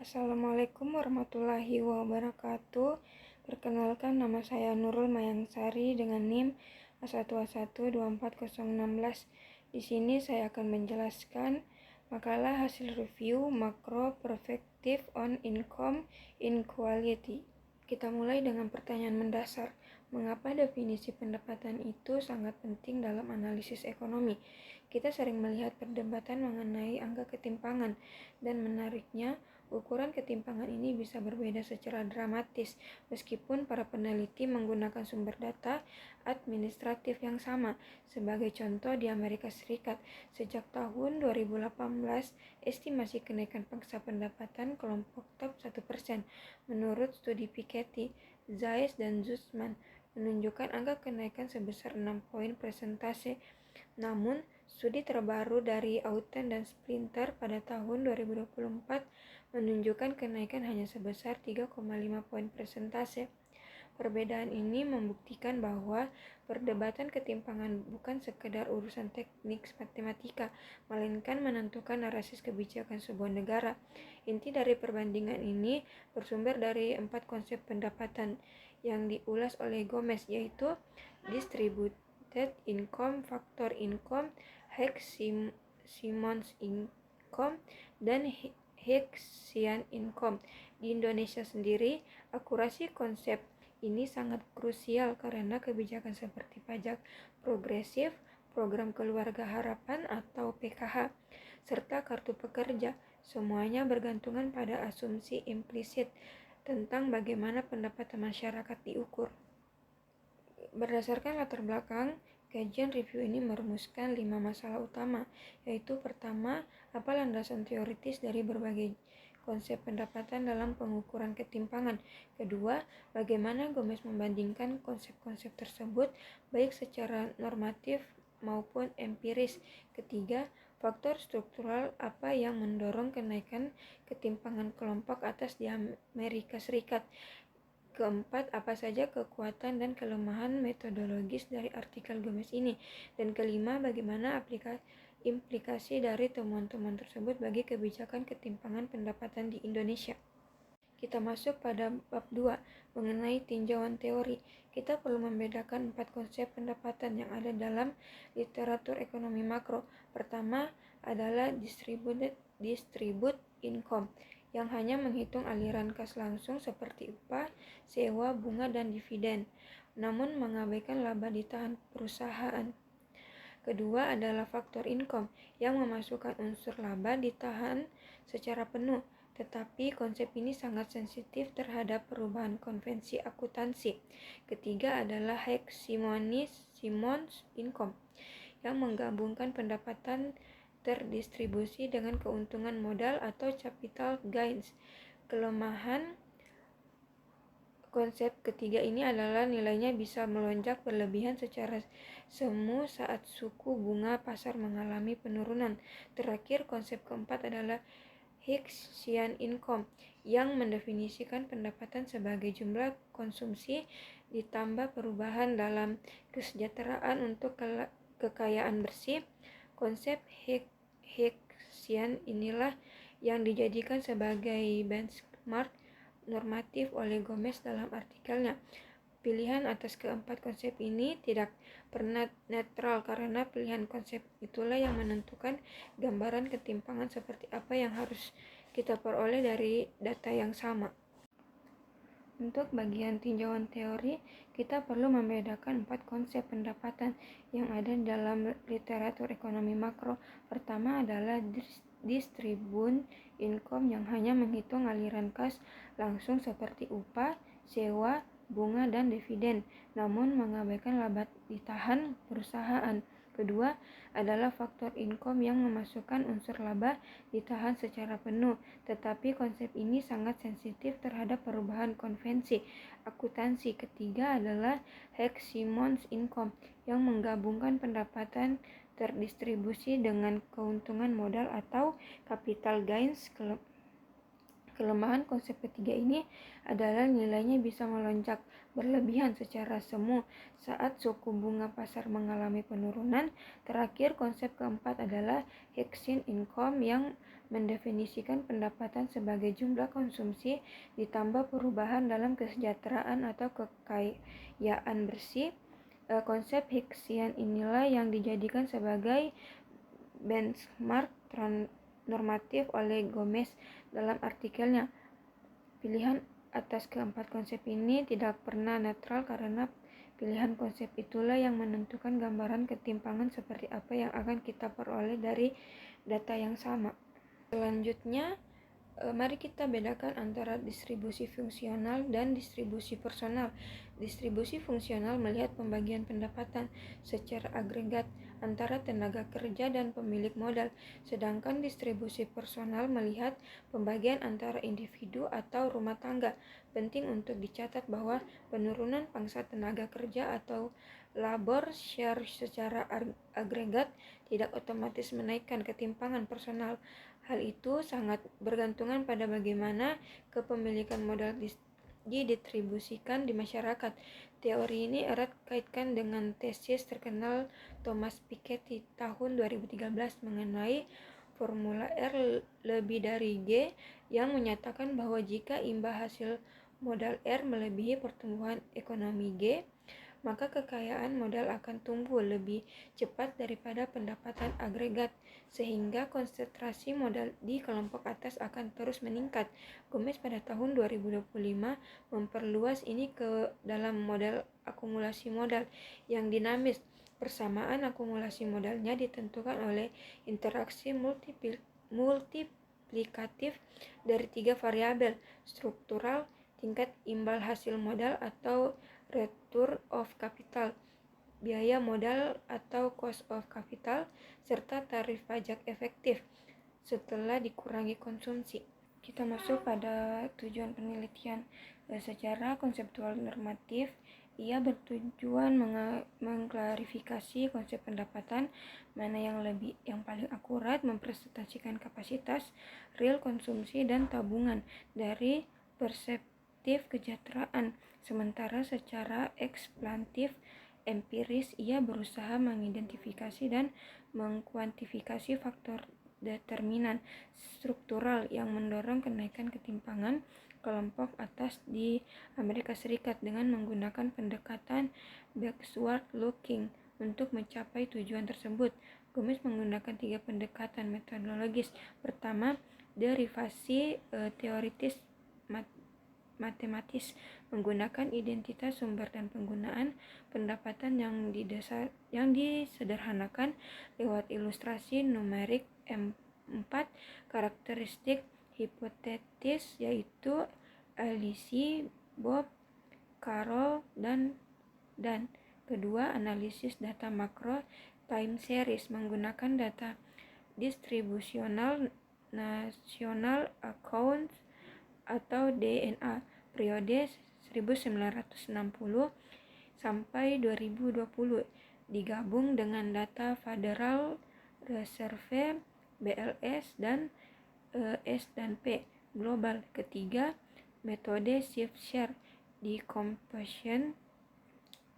Assalamualaikum warahmatullahi wabarakatuh. Perkenalkan, nama saya Nurul Mayangsari dengan NIM A1A1240016. Di sini saya akan menjelaskan makalah hasil review Macro Perspective on Income Inequality. Kita mulai dengan pertanyaan mendasar. Mengapa definisi pendapatan itu sangat penting dalam analisis ekonomi? Kita sering melihat perdebatan mengenai angka ketimpangan, dan menariknya, ukuran ketimpangan ini bisa berbeda secara dramatis meskipun para peneliti menggunakan sumber data administratif yang sama. Sebagai contoh, di Amerika Serikat, sejak tahun 2018, estimasi kenaikan pangsa pendapatan kelompok top 1%, menurut studi Piketty, Zais, dan Zussman, menunjukkan angka kenaikan sebesar 6 poin persentase. Namun, studi terbaru dari Autten dan Splinter pada tahun 2024 menunjukkan kenaikan hanya sebesar 3,5 poin persentase. Perbedaan ini membuktikan bahwa perdebatan ketimpangan bukan sekedar urusan teknik matematika, melainkan menentukan narasi kebijakan sebuah negara. Inti dari perbandingan ini bersumber dari 4 konsep pendapatan yang diulas oleh Gomez, yaitu distributed income, factor income, Hicks-Simons income, dan Hicksian income. Di Indonesia sendiri, akurasi konsep ini sangat krusial karena kebijakan seperti pajak progresif, program keluarga harapan atau PKH, serta kartu pekerja, semuanya bergantungan pada asumsi implisit tentang bagaimana pendapatan masyarakat diukur. Berdasarkan latar belakang, kajian review ini merumuskan 5 masalah utama, yaitu pertama, apa landasan teoritis dari berbagai konsep pendapatan dalam pengukuran ketimpangan. Kedua, bagaimana Gomez membandingkan konsep-konsep tersebut baik secara normatif maupun empiris. Ketiga, faktor struktural apa yang mendorong kenaikan ketimpangan kelompok atas di Amerika Serikat. Keempat, apa saja kekuatan dan kelemahan metodologis dari artikel Gomez ini. Dan kelima, bagaimana implikasi dari temuan-temuan tersebut bagi kebijakan ketimpangan pendapatan di Indonesia. Kita masuk pada bab 2, mengenai tinjauan teori. Kita perlu membedakan 4 konsep pendapatan yang ada dalam literatur ekonomi makro. Pertama adalah distribute income, yang hanya menghitung aliran kas langsung seperti upah, sewa, bunga, dan dividen, namun mengabaikan laba ditahan perusahaan. Kedua adalah faktor income, yang memasukkan unsur laba ditahan secara penuh, tetapi konsep ini sangat sensitif terhadap perubahan konvensi akuntansi. Ketiga adalah Hicks-Simons income, yang menggabungkan pendapatan terdistribusi dengan keuntungan modal atau capital gains. Kelemahan konsep ketiga ini adalah nilainya bisa melonjak berlebihan secara semu saat suku bunga pasar mengalami penurunan. Terakhir, konsep keempat adalah Hicksian income, yang mendefinisikan pendapatan sebagai jumlah konsumsi ditambah perubahan dalam kesejahteraan untuk kekayaan bersih. Konsep Hicksian inilah yang dijadikan sebagai benchmark normatif oleh Gomez dalam artikelnya. Pilihan atas keempat konsep ini tidak pernah netral, karena pilihan konsep itulah yang menentukan gambaran ketimpangan seperti apa yang harus kita peroleh dari data yang sama. Untuk bagian tinjauan teori, kita perlu membedakan 4 konsep pendapatan yang ada dalam literatur ekonomi makro. Pertama adalah distribute income, yang hanya menghitung aliran kas langsung seperti upah, sewa, bunga, dan dividen, namun mengabaikan laba ditahan perusahaan. Kedua adalah faktor income, yang memasukkan unsur laba ditahan secara penuh, tetapi konsep ini sangat sensitif terhadap perubahan konvensi akuntansi. Ketiga adalah Hicks-Simons income, yang menggabungkan pendapatan terdistribusi dengan keuntungan modal atau capital gains. Kelemahan konsep ketiga ini adalah nilainya bisa melonjak berlebihan secara semu saat suku bunga pasar mengalami penurunan. Terakhir, konsep keempat adalah Hicksian income yang mendefinisikan pendapatan sebagai jumlah konsumsi ditambah perubahan dalam kesejahteraan atau kekayaan bersih. Konsep Hicksian inilah yang dijadikan sebagai benchmark normatif oleh Gomez dalam artikelnya. Pilihan atas keempat konsep ini tidak pernah netral karena pilihan konsep itulah yang menentukan gambaran ketimpangan seperti apa yang akan kita peroleh dari data yang sama. Selanjutnya, mari kita bedakan antara distribusi fungsional dan distribusi personal. Distribusi fungsional melihat pembagian pendapatan secara agregat antara tenaga kerja dan pemilik modal, sedangkan distribusi personal melihat pembagian antara individu atau rumah tangga. Penting untuk dicatat bahwa penurunan pangsa tenaga kerja atau labor share secara agregat tidak otomatis menaikkan ketimpangan personal. Hal itu sangat bergantungan pada bagaimana kepemilikan modal didistribusikan di masyarakat. Teori ini erat kaitkan dengan tesis terkenal Thomas Piketty tahun 2013 mengenai formula R lebih dari G yang menyatakan bahwa jika imbal hasil modal R melebihi pertumbuhan ekonomi G, maka kekayaan modal akan tumbuh lebih cepat daripada pendapatan agregat, sehingga konsentrasi modal di kelompok atas akan terus meningkat. Gomez pada tahun 2025 memperluas ini ke dalam model akumulasi modal yang dinamis. Persamaan akumulasi modalnya ditentukan oleh interaksi multiplikatif dari tiga variabel: struktural, tingkat imbal hasil modal atau return of capital, biaya modal atau cost of capital, serta tarif pajak efektif setelah dikurangi konsumsi. Kita masuk pada tujuan penelitian. Secara konseptual normatif, ia bertujuan mengklarifikasi konsep pendapatan mana yang paling akurat mempresentasikan kapasitas real konsumsi dan tabungan dari perspektif kesejahteraan. Sementara secara eksplantif empiris, ia berusaha mengidentifikasi dan mengkuantifikasi faktor determinan struktural yang mendorong kenaikan ketimpangan kelompok atas di Amerika Serikat dengan menggunakan pendekatan backward looking untuk mencapai tujuan tersebut. Gomez menggunakan tiga pendekatan metodologis. Pertama, derivasi teoritis matematis menggunakan identitas sumber dan penggunaan pendapatan yang disederhanakan lewat ilustrasi numerik M4. Karakteristik hipotetis yaitu Alice, Bob, Carol, dan kedua, analisis data makro time series menggunakan data distribusional national account atau DNA periode 1960 sampai 2020 digabung dengan data Federal Reserve BLS dan S&P Global. Ketiga, metode shift share decomposition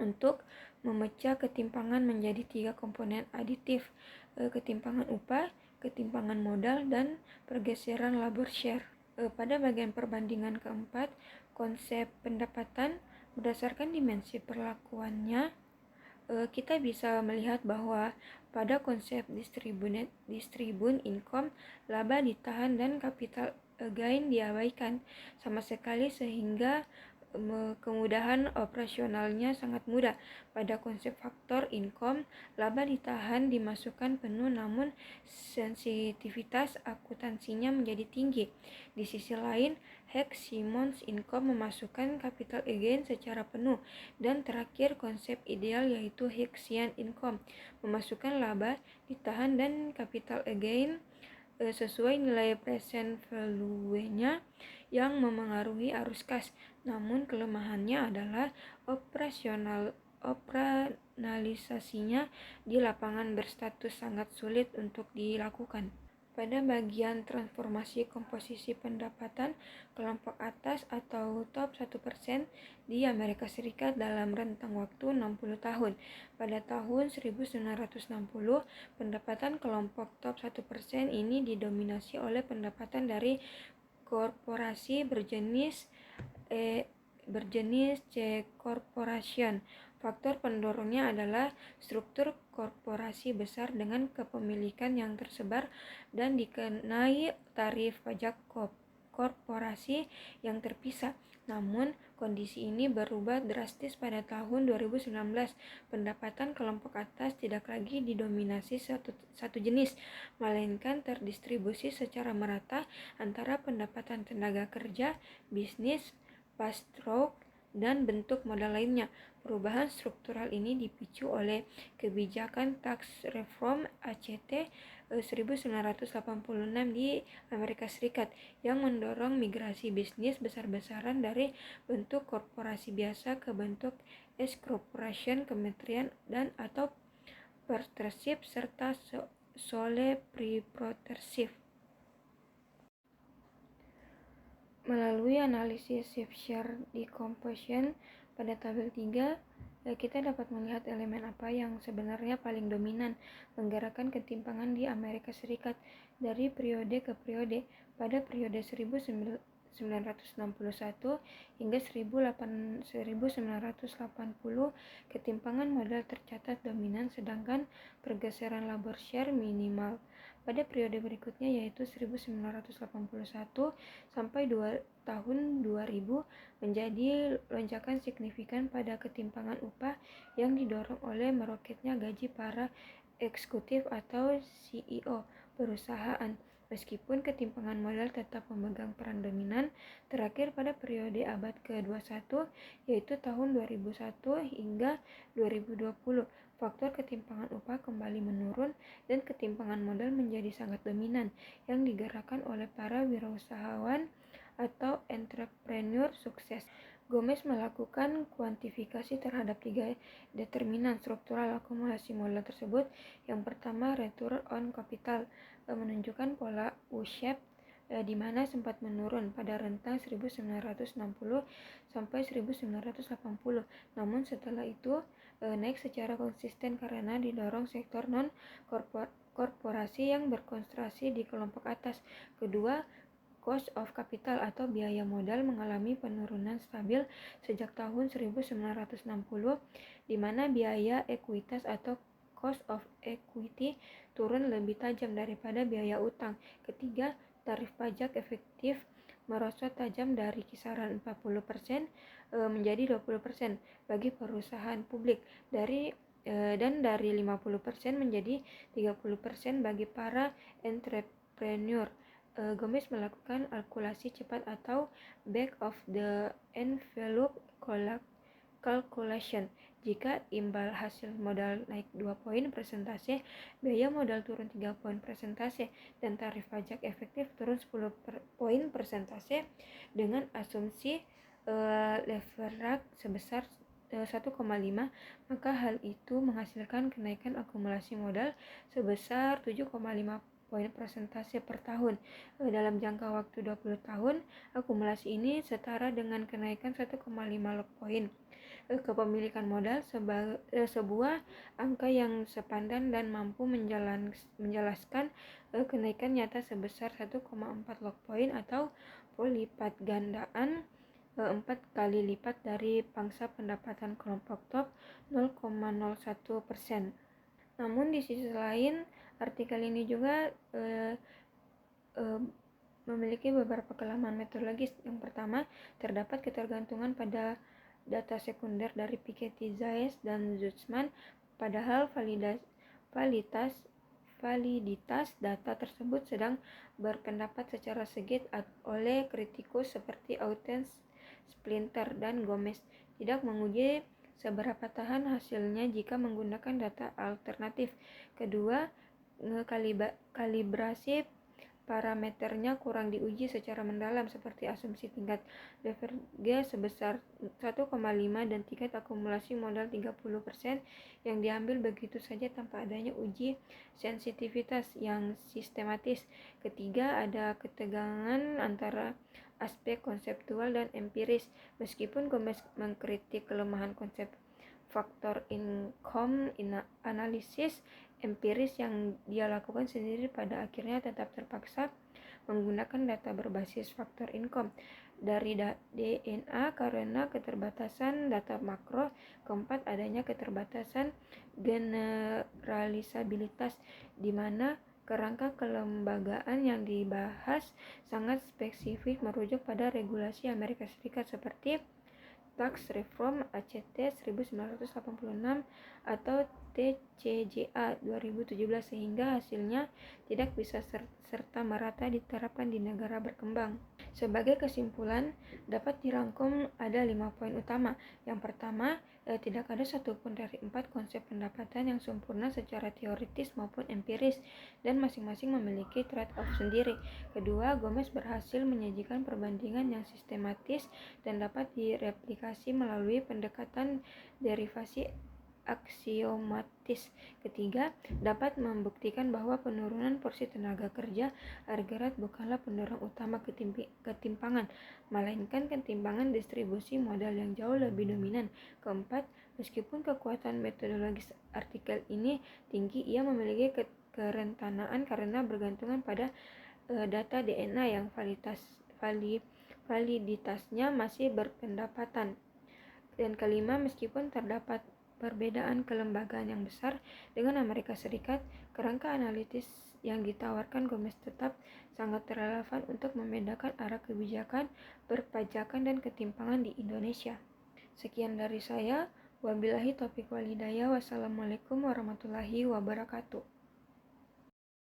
untuk memecah ketimpangan menjadi tiga komponen aditif: ketimpangan upah, ketimpangan modal, dan pergeseran labor share. Pada bagian perbandingan keempat, konsep pendapatan berdasarkan dimensi perlakuannya, kita bisa melihat bahwa pada konsep distribun income, laba ditahan dan capital gain diabaikan sama sekali, sehingga kemudahan operasionalnya sangat mudah. Pada konsep faktor income, laba ditahan dimasukkan penuh namun sensitivitas akuntansinya menjadi tinggi. Di sisi lain, Hicks-Simons income memasukkan capital gain secara penuh. Dan terakhir, konsep ideal yaitu Hicksian income memasukkan laba ditahan dan capital gain sesuai nilai present value-nya yang memengaruhi arus kas. Namun kelemahannya adalah operasionalisasinya di lapangan berstatus sangat sulit untuk dilakukan. Pada bagian transformasi komposisi pendapatan, kelompok atas atau top 1% di Amerika Serikat dalam rentang waktu 60 tahun. Pada tahun 1960, pendapatan kelompok top 1% ini didominasi oleh pendapatan dari korporasi berjenis C Corporation. Faktor pendorongnya adalah struktur korporasi besar dengan kepemilikan yang tersebar dan dikenai tarif pajak korporasi yang terpisah. Namun, kondisi ini berubah drastis pada tahun 2019. Pendapatan kelompok atas tidak lagi didominasi satu jenis, melainkan terdistribusi secara merata antara pendapatan tenaga kerja, bisnis, pass-through, dan bentuk modal lainnya. Perubahan struktural ini dipicu oleh kebijakan tax reform ACT 1986 di Amerika Serikat yang mendorong migrasi bisnis besar-besaran dari bentuk korporasi biasa ke bentuk S corporation, kementerian dan atau partnership serta sole proprietorship. Melalui analisis shift share decomposition pada tabel 3, kita dapat melihat elemen apa yang sebenarnya paling dominan menggerakkan ketimpangan di Amerika Serikat dari periode ke periode. Pada periode 1961 hingga 1980, ketimpangan modal tercatat dominan sedangkan pergeseran labor share minimal. Pada periode berikutnya yaitu 1981 sampai tahun 2000 menjadi lonjakan signifikan pada ketimpangan upah yang didorong oleh meroketnya gaji para eksekutif atau CEO perusahaan. Meskipun ketimpangan modal tetap memegang peran dominan, terakhir pada periode abad ke-21 yaitu tahun 2001 hingga 2020, faktor ketimpangan upah kembali menurun dan ketimpangan modal menjadi sangat dominan yang digerakkan oleh para wirausahawan atau entrepreneur sukses. Gomez melakukan kuantifikasi terhadap 3 determinan struktural akumulasi modal tersebut. Yang pertama, return on capital, menunjukkan pola U-shape di mana sempat menurun pada rentang 1960 sampai 1980. Namun setelah itu naik secara konsisten karena didorong sektor non-korporasi yang berkonsentrasi di kelompok atas. Kedua, cost of capital atau biaya modal mengalami penurunan stabil sejak tahun 1960, di mana biaya ekuitas atau cost of equity turun lebih tajam daripada biaya utang. Ketiga, tarif pajak efektif merosot tajam dari kisaran 40% menjadi 20% bagi perusahaan publik dan dari 50% menjadi 30% bagi para entrepreneur. Gomez melakukan kalkulasi cepat atau back of the envelope calculation. Jika imbal hasil modal naik 2 poin persentase, biaya modal turun 3 poin persentase, dan tarif pajak efektif turun 10 poin persentase dengan asumsi leverage sebesar 1,5, maka hal itu menghasilkan kenaikan akumulasi modal sebesar 7,5 poin persentase per tahun. Dalam jangka waktu 20 tahun, akumulasi ini setara dengan kenaikan 1,5 poin. Kepemilikan modal sebuah angka yang sepadan dan mampu menjelaskan kenaikan nyata sebesar 1,4 log poin atau lipat gandaan 4 kali lipat dari pangsa pendapatan kelompok top 0,01%. Namun di sisi lain, artikel ini juga memiliki beberapa kelemahan metodologis. Yang pertama, terdapat ketergantungan pada data sekunder dari Piketty, Zayas, dan Zucman, padahal validitas data tersebut sedang berpendapat secara segit oleh kritikus seperti Auten, Splinter, dan Gomez. Tidak menguji seberapa tahan hasilnya jika menggunakan data alternatif. Kedua, kalibrasi parameternya kurang diuji secara mendalam seperti asumsi tingkat leverage sebesar 1,5 dan tingkat akumulasi modal 30% yang diambil begitu saja tanpa adanya uji sensitivitas yang sistematis. Ketiga, ada ketegangan antara aspek konseptual dan empiris. Meskipun Gomez mengkritik kelemahan konsep faktor income analisis empiris yang dia lakukan sendiri, pada akhirnya tetap terpaksa menggunakan data berbasis faktor income dari DNA karena keterbatasan data makro. Keempat, adanya keterbatasan generalisabilitas di mana kerangka kelembagaan yang dibahas sangat spesifik merujuk pada regulasi Amerika Serikat seperti Tax Reform ACT 1986 atau TCJA 2017 sehingga hasilnya tidak bisa serta-merta diterapkan di negara berkembang. Sebagai kesimpulan, dapat dirangkum ada 5 poin utama. Yang pertama, tidak ada satupun dari 4 konsep pendapatan yang sempurna secara teoritis maupun empiris dan masing-masing memiliki trade-off sendiri. Kedua, Gomez berhasil menyajikan perbandingan yang sistematis dan dapat direplikasi melalui pendekatan derivasi aksiomatis. Ketiga, dapat membuktikan bahwa penurunan porsi tenaga kerja Argerich bukanlah pendorong utama ketimpangan, melainkan ketimpangan distribusi modal yang jauh lebih dominan. Keempat, meskipun kekuatan metodologis artikel ini tinggi, ia memiliki kerentanan karena bergantungan pada data DNA yang validitasnya masih berpendapatan. Dan kelima, meskipun terdapat perbedaan kelembagaan yang besar dengan Amerika Serikat, kerangka analitis yang ditawarkan Gomez tetap sangat relevan untuk membedakan arah kebijakan perpajakan dan ketimpangan di Indonesia. Sekian dari saya. Wabillahi taufiq wal hidayah. Wassalamualaikum warahmatullahi wabarakatuh.